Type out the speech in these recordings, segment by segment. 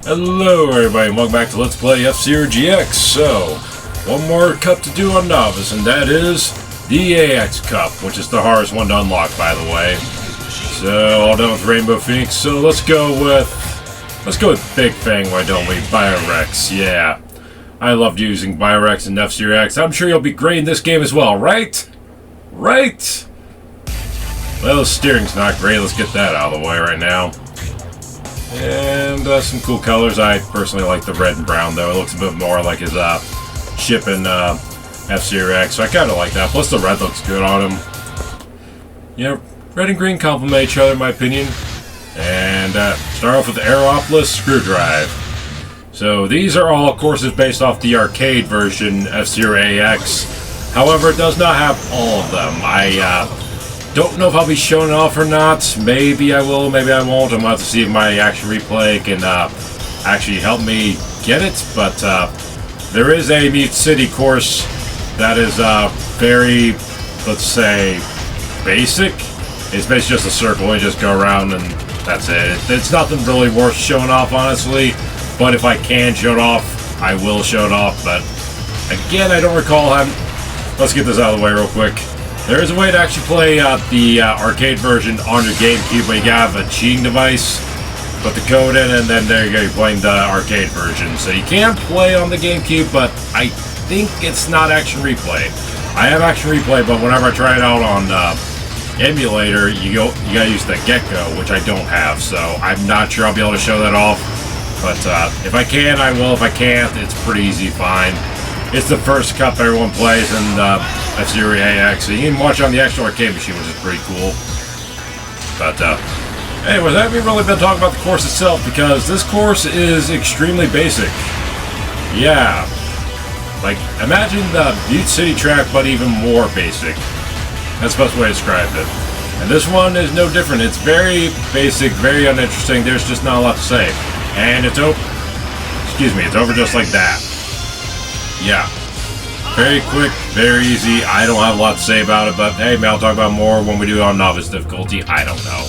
Hello everybody, and welcome back to Let's Play F-Zero GX. So, one more cup to do on Novice, and that is the AX Cup, which is the hardest one to unlock, by the way. So, all done with Rainbow Phoenix, so let's go with Big Fang, why don't we? Biorex, yeah. I loved using Biorex and F-Zero X. I'm sure you'll be great in this game as well, right? Right? Well, the steering's not great, let's get that out of the way right now. And some cool colors. I personally like the red and brown, though. It looks a bit more like his ship in F-Zero X, so I kind of like that. Plus, the red looks good on him. Yeah, red and green complement each other, in my opinion. And start off with the Aeropolis Screwdrive. So, these are all courses based off the arcade version, F-Zero AX. However, it does not have all of them. I don't know if I'll be showing it off or not. Maybe I will, maybe I won't. I'm going to have to see if my action replay can actually help me get it. But there is a Mute City course that is very, let's say, basic. It's basically just a circle. You just go around and that's it. It's nothing really worth showing off, honestly. But if I can show it off, I will show it off. But again, I don't recall having... Let's get this out of the way real quick. There is a way to actually play the arcade version on your GameCube, but you gotta have a cheating device, put the code in, and then there you go, you're playing the arcade version. So you can play on the GameCube, but I think it's not Action Replay. I have Action Replay, but whenever I try it out on emulator, you gotta use the Gecko, which I don't have, so I'm not sure I'll be able to show that off. But if I can, I will. If I can't, it's pretty easy, fine. It's the first cup everyone plays in F-Zero AX, so you can watch it on the actual arcade machine, which is pretty cool. But, anyways, I haven't really been talking about the course itself, because this course is extremely basic. Yeah. Like, imagine the Butte City track, but even more basic. That's the best way to describe it. And this one is no different. It's very basic, very uninteresting. There's just not a lot to say. And it's over. Excuse me, it's over just like that. Yeah. Very quick, very easy. I don't have a lot to say about it, but hey, maybe I'll talk about more when we do it on Novice difficulty. I don't know.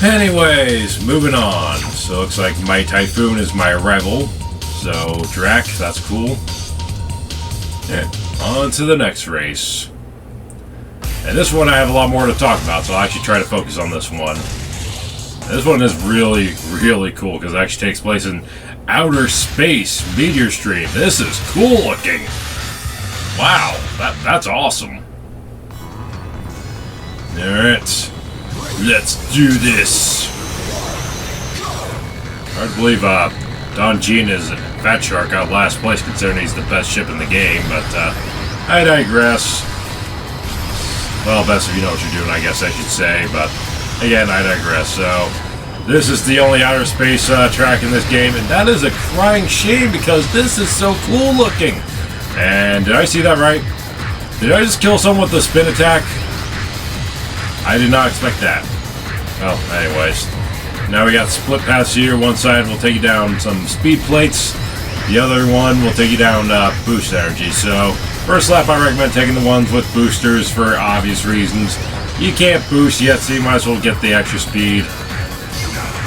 Anyways, moving on. So it looks like my Typhoon is my rival. So, Drac, that's cool. Yeah, on to the next race. And this one I have a lot more to talk about, so I'll actually try to focus on this one. And this one is really, really cool, because it actually takes place in outer space meteor stream. This is cool looking. Wow, that's awesome. Alright, let's do this. Hard to believe Don Jean is Fat Shark out last place, considering he's the best ship in the game, but I digress. Well, best if you know what you're doing, I guess I should say, but again, I digress. So this is the only outer space track in this game, and that is a crying shame because this is so cool looking. And did I see that right? Did I just kill someone with a spin attack? I did not expect that. Well, anyways. Now we got split paths here. One side will take you down some speed plates. The other one will take you down boost energy. So, first lap I recommend taking the ones with boosters for obvious reasons. You can't boost yet, so you might as well get the extra speed.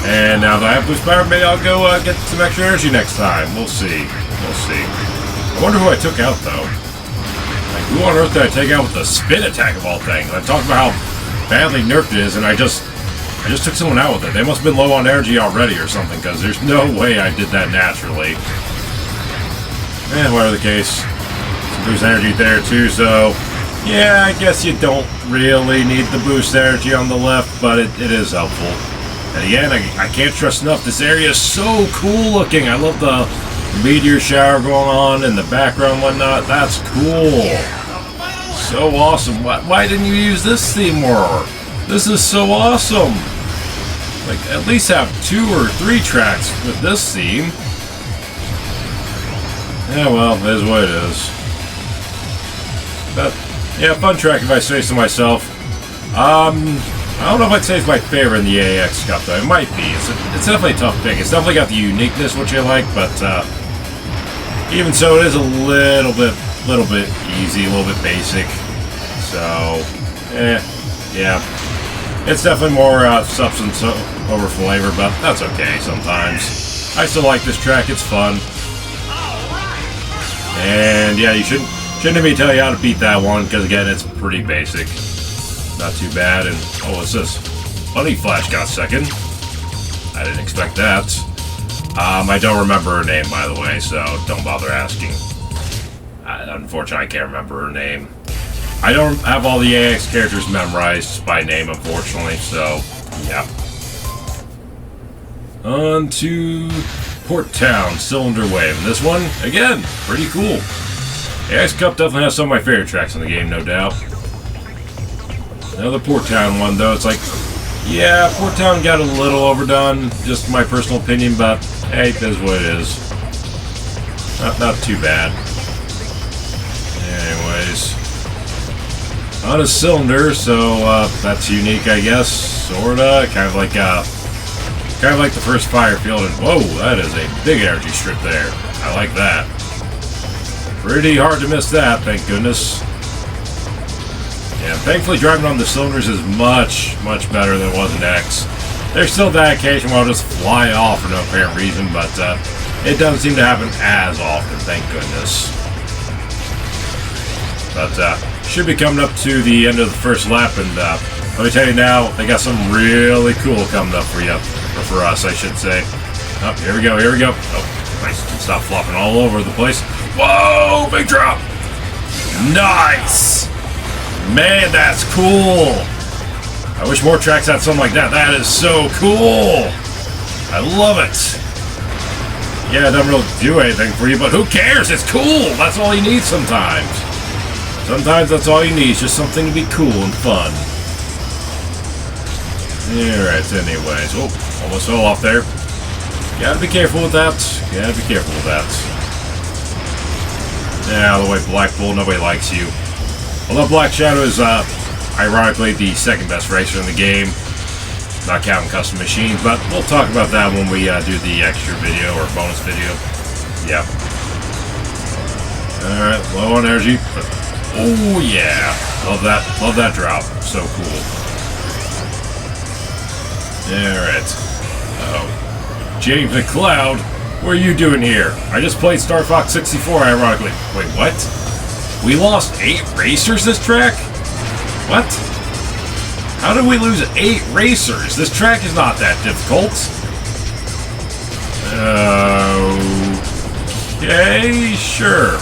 And now that I have boost power, maybe I'll go get some extra energy next time. We'll see. We'll see. I wonder who I took out, though. Like, who on earth did I take out with the spin attack of all things? I'm talking about how badly nerfed it is, and I just took someone out with it. They must have been low on energy already or something, because there's no way I did that naturally. And whatever the case, some boost energy there, too, so yeah, I guess you don't really need the boost energy on the left, but it is helpful. And again, I can't stress enough, this area is so cool looking. I love the meteor shower going on in the background and whatnot. That's cool. So awesome. Why didn't you use this theme more? This is so awesome. Like, at least have 2 or 3 tracks with this theme. Yeah, well, it is what it is. But, yeah, fun track if I say so myself. I don't know if I'd say it's my favorite in the AX Cup, though. It might be. It's definitely a tough pick. It's definitely got the uniqueness, which I like, but even so, it is a little bit easy, a little bit basic. So, yeah. It's definitely more substance over flavor, but that's okay sometimes. I still like this track. It's fun. And yeah, you shouldn't have me tell you how to beat that one, because again, it's pretty basic. Not too bad. And oh, what's this? Bunny Flash got second. I didn't expect that. I don't remember her name, by the way, so don't bother asking. Unfortunately, I can't remember her name. I don't have all the AX characters memorized by name, unfortunately, so yeah. On to Port Town, Cylinder Wave. And this one, again, pretty cool. AX Cup definitely has some of my favorite tracks in the game, no doubt. Another Port Town one, though, it's like, yeah, Port Town got a little overdone, just my personal opinion, but hey, it is what it is. Not too bad. Anyways, on a cylinder, so that's unique, I guess, sorta. Kind of like the first fire field. And whoa, that is a big energy strip there. I like that. Pretty hard to miss that, thank goodness. Yeah, thankfully driving on the cylinders is much better than it was in X. There's still that occasion where I'll just fly off for no apparent reason, but it doesn't seem to happen as often, thank goodness. But should be coming up to the end of the first lap, and let me tell you now, they got something really cool coming up for you, or for us, I should say. Oh, here we go. Oh, nice. Stop flopping all over the place. Whoa, big drop. Nice. Man, that's cool. I wish more tracks had something like that. That is so cool. I love it. Yeah, it doesn't really do anything for you, but who cares? It's cool. That's all you need sometimes. Sometimes that's all you need, is just something to be cool and fun. Alright, anyways. Oh, almost fell off there. Gotta be careful with that. Gotta be careful with that. Yeah, out of the way, Black Bull. Nobody likes you. Although Black Shadow is, ironically, the second best racer in the game. Not counting custom machines, but we'll talk about that when we do the extra video or bonus video. Yep. Alright, low on energy. Oh yeah, love that drop, so cool. Alright. Uh-oh. James McCloud, what are you doing here? I just played Star Fox 64, ironically. Wait, what? We lost 8 racers this track? What? How did we lose 8 racers? This track is not that difficult. Okay, sure.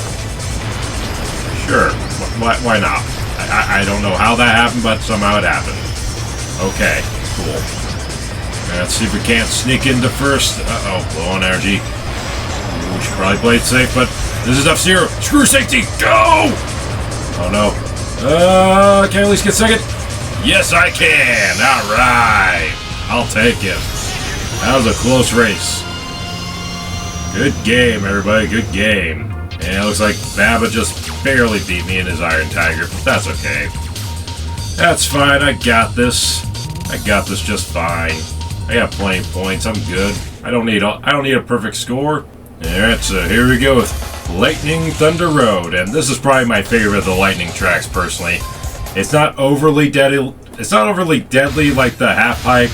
Sure. Why not? I don't know how that happened, but somehow it happened. Okay, cool. Let's see if we can't sneak into first. Uh-oh, low on energy. We should probably play it safe, but this is F-Zero. Screw safety, go! Oh no. Can I at least get second? Yes, I can! Alright! I'll take it. That was a close race. Good game, everybody. Good game. And it looks like Baba just barely beat me in his Iron Tiger, but that's okay. That's fine, I got this. I got this just fine. I got plenty of points, I'm good. I don't need a perfect score. Alright, so here we go with Lightning Thunder Road, and this is probably my favorite of the Lightning tracks personally. It's not overly deadly like the half pipe,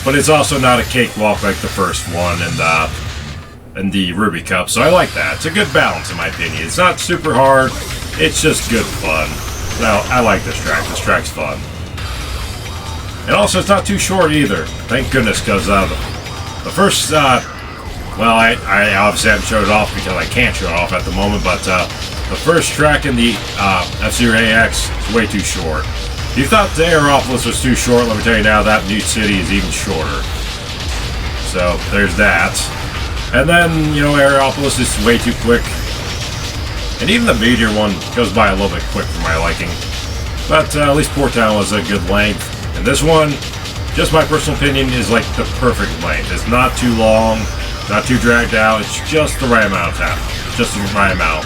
but it's also not a cakewalk like the first one and the Ruby Cup, so I like that. It's a good balance in my opinion. It's not super hard, it's just good fun. So I like this track. This track's fun. And also it's not too short either. Thank goodness, because the first, well, I obviously haven't showed it off because I can't show it off at the moment, but the first track in the F-Zero AX is way too short. If you thought the Aeropolis was too short, let me tell you now, that New City is even shorter. So there's that. And then, you know, Aeropolis is way too quick. And even the Meteor one goes by a little bit quick for my liking. But at least Port Town was a good length. And this one, just my personal opinion, is like the perfect length. It's not too long, not too dragged out. It's just the right amount of time. Just the right amount.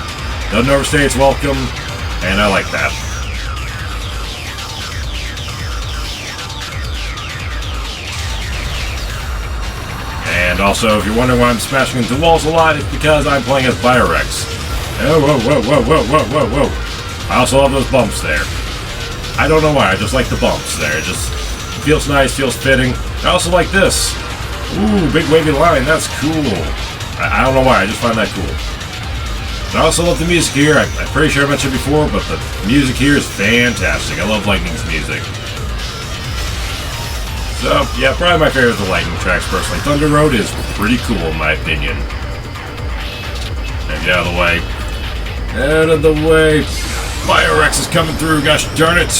Doesn't overstay its welcome, and I like that. And also, if you're wondering why I'm smashing into walls a lot, it's because I'm playing as Biorex. Oh, whoa. I also love those bumps there. I don't know why, I just like the bumps there. It just feels nice, feels fitting. I also like this. Ooh, big wavy line. That's cool. I don't know why. I just find that cool. I also love the music here. I'm pretty sure I mentioned it before, but the music here is fantastic. I love Lightning's music. So, yeah, probably my favorite of the Lightning tracks, personally. Thunder Road is pretty cool, in my opinion. Get out of the way. Out of the way. Biorex is coming through, gosh darn it.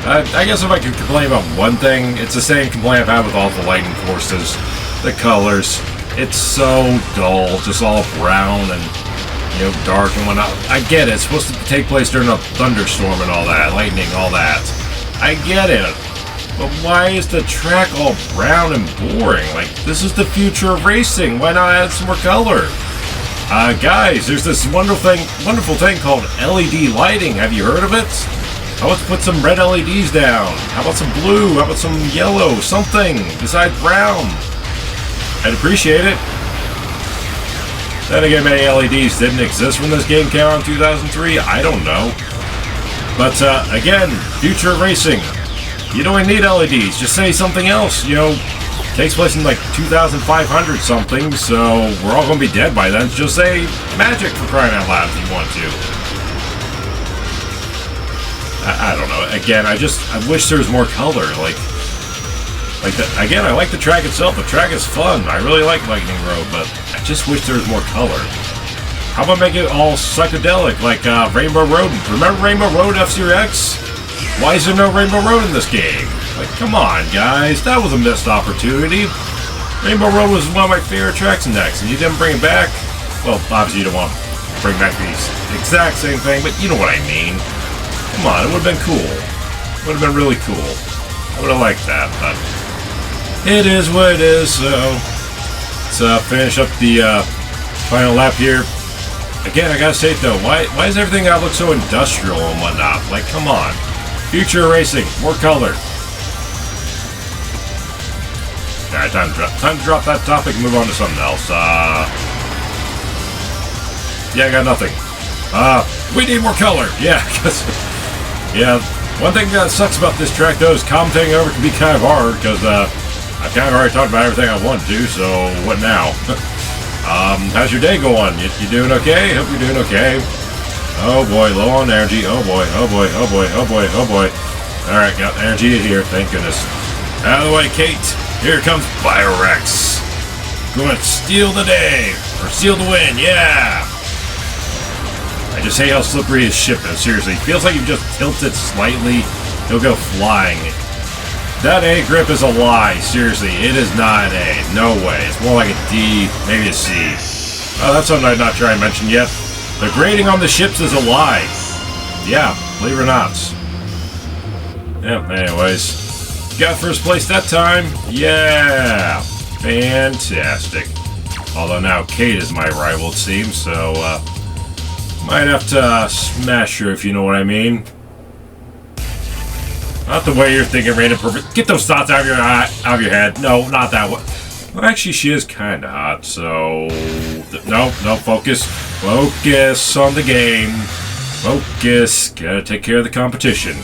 I guess if I could complain about one thing, it's the same complaint I've had with all the Lightning courses. The colors. It's so dull, just all brown and, you know, dark and whatnot. I get it, it's supposed to take place during a thunderstorm and all that, lightning, all that. I get it. But why is the track all brown and boring? Like, this is the future of racing. Why not add some more color? Guys, there's this wonderful thing called LED lighting. Have you heard of it? How about put some red LEDs down? How about some blue? How about some yellow? Something besides brown. I'd appreciate it. Then again, many LEDs didn't exist when this game came out in 2003. I don't know. But again, future racing. You don't need LEDs. Just say something else. You know, takes place in like 2,500 something, so we're all going to be dead by then. Just say magic for crying out loud if you want to. I don't know. Again, I wish there was more color. Again, I like the track itself. The track is fun. I really like Lightning Road, but I just wish there was more color. How about make it all psychedelic, like Rainbow Road? Remember Rainbow Road F-Zero X? Why is there no Rainbow Road in this game? Like, come on, guys. That was a missed opportunity. Rainbow Road was one of my favorite tracks in X, and you didn't bring it back? Well, obviously you don't want to bring back the exact same thing, but you know what I mean. Come on, it would have been cool. It would have been really cool. I would have liked that, but it is what it is, so let's finish up the final lap here. Again, I gotta say it though, why does everything look so industrial and whatnot? Like, come on. Future racing, more color. Alright, time to drop that topic and move on to something else. Yeah, I got nothing. We need more color. Yeah, because yeah, one thing that sucks about this track though is commentating over can be kind of hard because I've kind of already talked about everything I want to, so what now? How's your day going? You doing okay? Hope you're doing okay. Oh boy, low on energy. Oh boy, oh boy, oh boy, oh boy, oh boy. Alright, got energy here, thank goodness. Out of the way, Kate. Here comes Biorex. Going to steal the day. Or steal the win, yeah! I just hate how slippery his ship is, seriously. Feels like you just tilt it slightly, he'll go flying. That A grip is a lie, seriously. It is not an A. No way. It's more like a D, maybe a C. Oh, that's something I'm not sure I mentioned yet. The grading on the ships is a lie. Yeah, believe it or not. Yep, anyways. Got first place that time. Yeah. Fantastic. Although now Kate is my rival, it seems, so, might have to smash her if you know what I mean. Not the way you're thinking, Random Perfect. Get those thoughts out of your head. No, not that one. Well, actually, she is kind of hot, so... No, focus. Focus on the game. Focus. Gotta take care of the competition.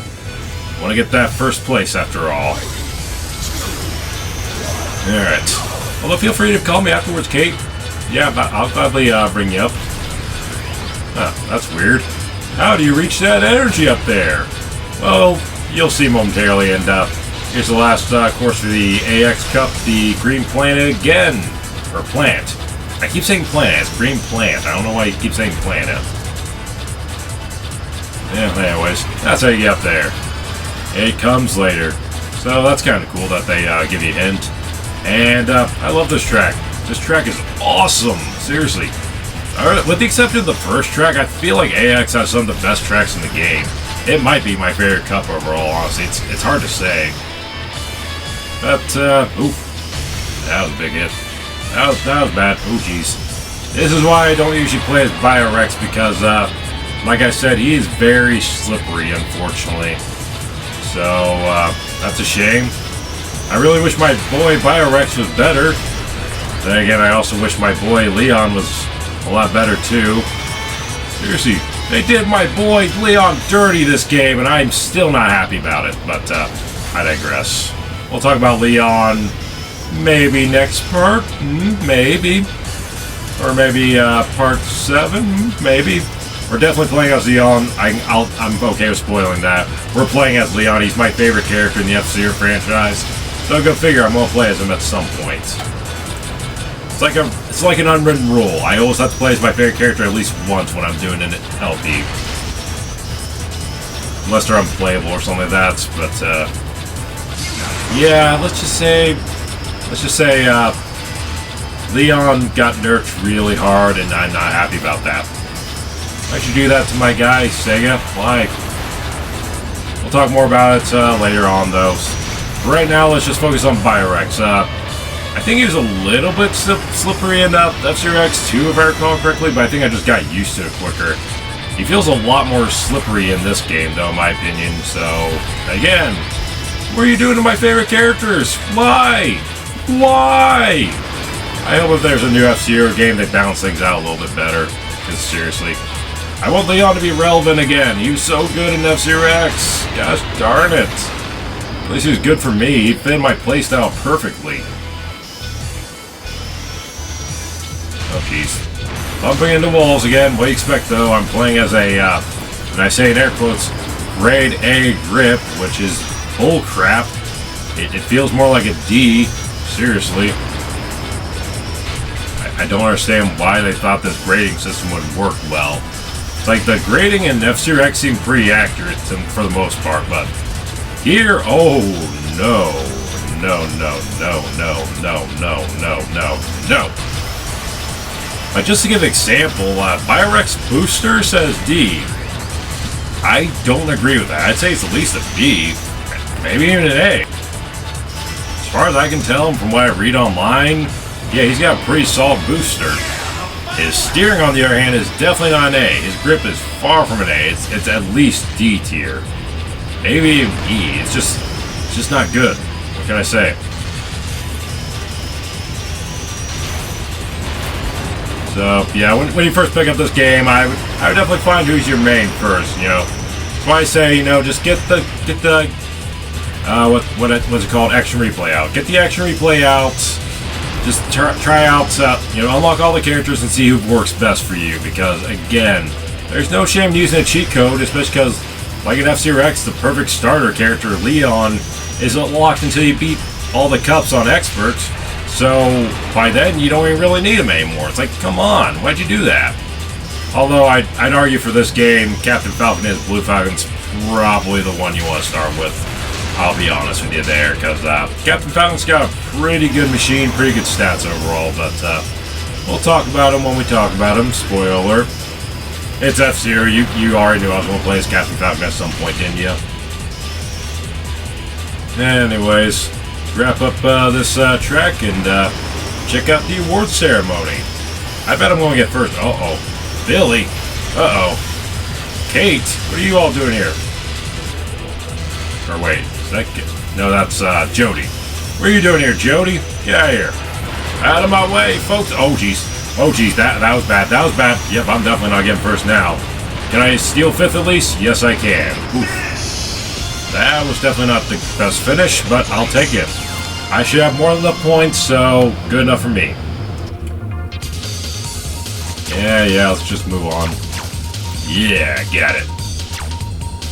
Want to get that first place, after all. Alright. Although, feel free to call me afterwards, Kate. Yeah, I'll gladly bring you up. Huh, that's weird. How do you reach that energy up there? Well, you'll see momentarily, and here's the last course for the AX Cup, the Green Planet again. Or Plant. I keep saying Planet, it's Green Plant. I don't know why you keep saying Planet. Yeah, anyways, that's how you get up there. It comes later. So that's kind of cool that they give you a hint. And I love this track. This track is awesome, seriously. With the exception of the first track, I feel like AX has some of the best tracks in the game. It might be my favorite cup overall, honestly. It's hard to say. But, oof. That was a big hit. That was bad. Oh, jeez. This is why I don't usually play as Biorex, because, like I said, he is very slippery, unfortunately. So, that's a shame. I really wish my boy Biorex was better. Then again, I also wish my boy Leon was a lot better, too. Seriously. They did my boy Leon dirty this game, and I'm still not happy about it. But I I digress. We'll talk about Leon maybe next part, maybe. Or maybe part 7, maybe. We're definitely playing as Leon. I'm okay with spoiling that. We're playing as Leon. He's my favorite character in the F-Zero franchise. So go figure, I'm gonna play as him at some point. It's like an unwritten rule. I always have to play as my favorite character at least once when I'm doing an LP. Unless they're unplayable or something like that. But yeah, let's just say Leon got nerfed really hard, and I'm not happy about that. Why'd you do that to my guy, Sega? Why? We'll talk more about it later on, though. Right now, let's just focus on Biorex. I think he was a little bit slippery in F-Zero X2, if I recall correctly, but I think I just got used to it quicker. He feels a lot more slippery in this game, though, in my opinion. So, again, what are you doing to my favorite characters? Why? Why? I hope if there's a new F-Zero game, they balance things out a little bit better. Because seriously, I want Leon to be relevant again. He was so good in F-Zero X. Gosh darn it. At least he was good for me. He fit my playstyle perfectly. Oh, jeez. Bumping into walls again. What do you expect, though? I'm playing as a, and I say in air quotes, grade A grip, which is bull crap. It feels more like a D. Seriously. I don't understand why they thought this grading system would work well. It's like the grading in F-Zero X seemed pretty accurate for the most part, but here, oh no. No, no, no, no, no, no, no, no, no. Just to give an example, Biorex Booster says D. I don't agree with that. I'd say it's at least a B, maybe even an A. As far as I can tell from what I read online, yeah, he's got a pretty solid booster. His steering, on the other hand, is definitely not an A. His grip is far from an A. It's at least D tier. Maybe even E. It's just not good. What can I say? So, yeah, when you first pick up this game, I would definitely find who's your main first, you know. That's why I say, you know, just get the what's it called? Action replay out. Get the action replay out. Just try out, you know, unlock all the characters and see who works best for you. Because, again, there's no shame in using a cheat code, especially because, like in F-Zero X, the perfect starter character, Leon, is unlocked until you beat all the cups on Expert. So, by then, you don't even really need him anymore. It's like, come on, why'd you do that? Although, I'd argue for this game, Captain Falcon is Blue Falcon's probably the one you want to start with. I'll be honest with you there, because Captain Falcon's got a pretty good machine, pretty good stats overall, but we'll talk about him when we talk about him. Spoiler alert. It's F-Zero. You already knew I was going to play as Captain Falcon at some point, didn't you? Anyways, wrap up this track and check out the award ceremony. I bet I'm going to get first. Uh-oh. Billy. Uh-oh. Kate, what are you all doing here? Or wait, is that... No, that's Jody. What are you doing here, Jody? Get out of here. Out of my way, folks. Oh, jeez. Oh, jeez, that was bad. That was bad. Yep, I'm definitely not getting first now. Can I steal fifth at least? Yes, I can. Oof. That was definitely not the best finish, but I'll take it. I should have more than the points, so good enough for me. Yeah, let's just move on. Yeah, got it.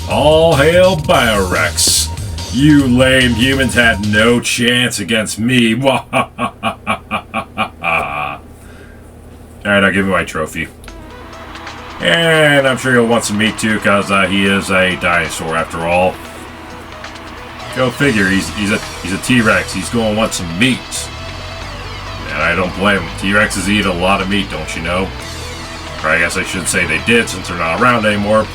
All hail Biorex. You lame humans had no chance against me. Alright, I'll give you my trophy. And I'm sure he'll want some meat too, because he is a dinosaur after all. Go figure, he's a T-Rex. He's going to want some meat. And I don't blame him. T-Rexes eat a lot of meat, don't you know? Or I guess I should say they did, since they're not around anymore.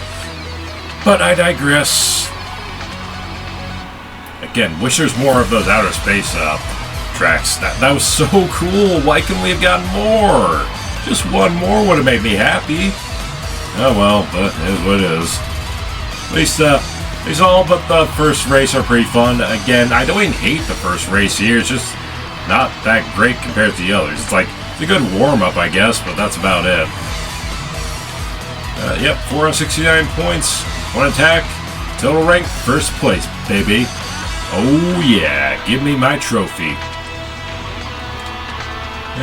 But I digress. Again, wish there's more of those outer space tracks. That was so cool. Why couldn't we have gotten more? Just one more would have made me happy. Oh well, but it is what it is. At least all but the first race are pretty fun. Again, I don't even hate the first race here. It's just not that great compared to the others. It's like, it's a good warm-up, I guess, but that's about it. Yep, 469 points. One attack. Total rank, first place, baby. Oh yeah, give me my trophy.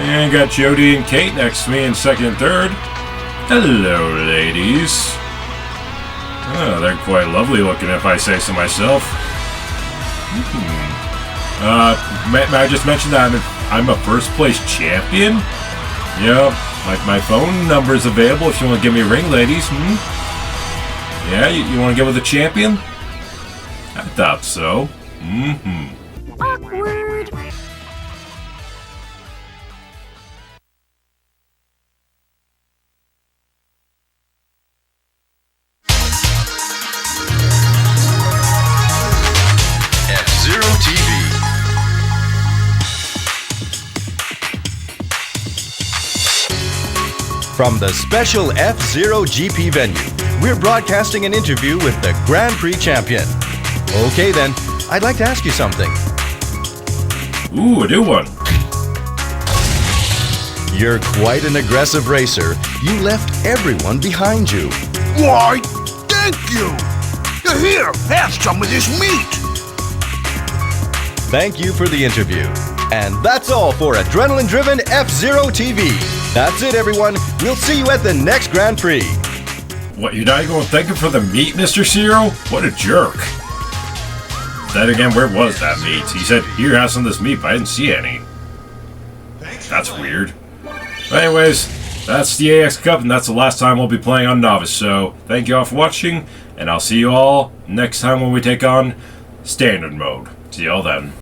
And got Jody and Kate next to me in second and third. Hello, ladies. Oh, they're quite lovely looking if I say so myself. May I just mention that I'm a first place champion? Yep, my phone number is available if you want to give me a ring, ladies. Yeah, you want to get with a champion? I thought so. Awkward. F-Zero TV. From the special F-Zero GP venue, we're broadcasting an interview with the Grand Prix champion. Okay then, I'd like to ask you something. Ooh, a new one. You're quite an aggressive racer. You left everyone behind you. Why, thank you! Here, have some of this meat! Thank you for the interview. And that's all for adrenaline-driven F-Zero TV. That's it, everyone. We'll see you at the next Grand Prix. What, you're not going to thank him for the meat, Mr. Zero? What a jerk. Then again, where was that meat? He said, here, have some of this meat, but I didn't see any. That's weird. But anyways, that's the AX Cup, and that's the last time we'll be playing on Novice. So, thank you all for watching, and I'll see you all next time when we take on Standard Mode. See y'all then.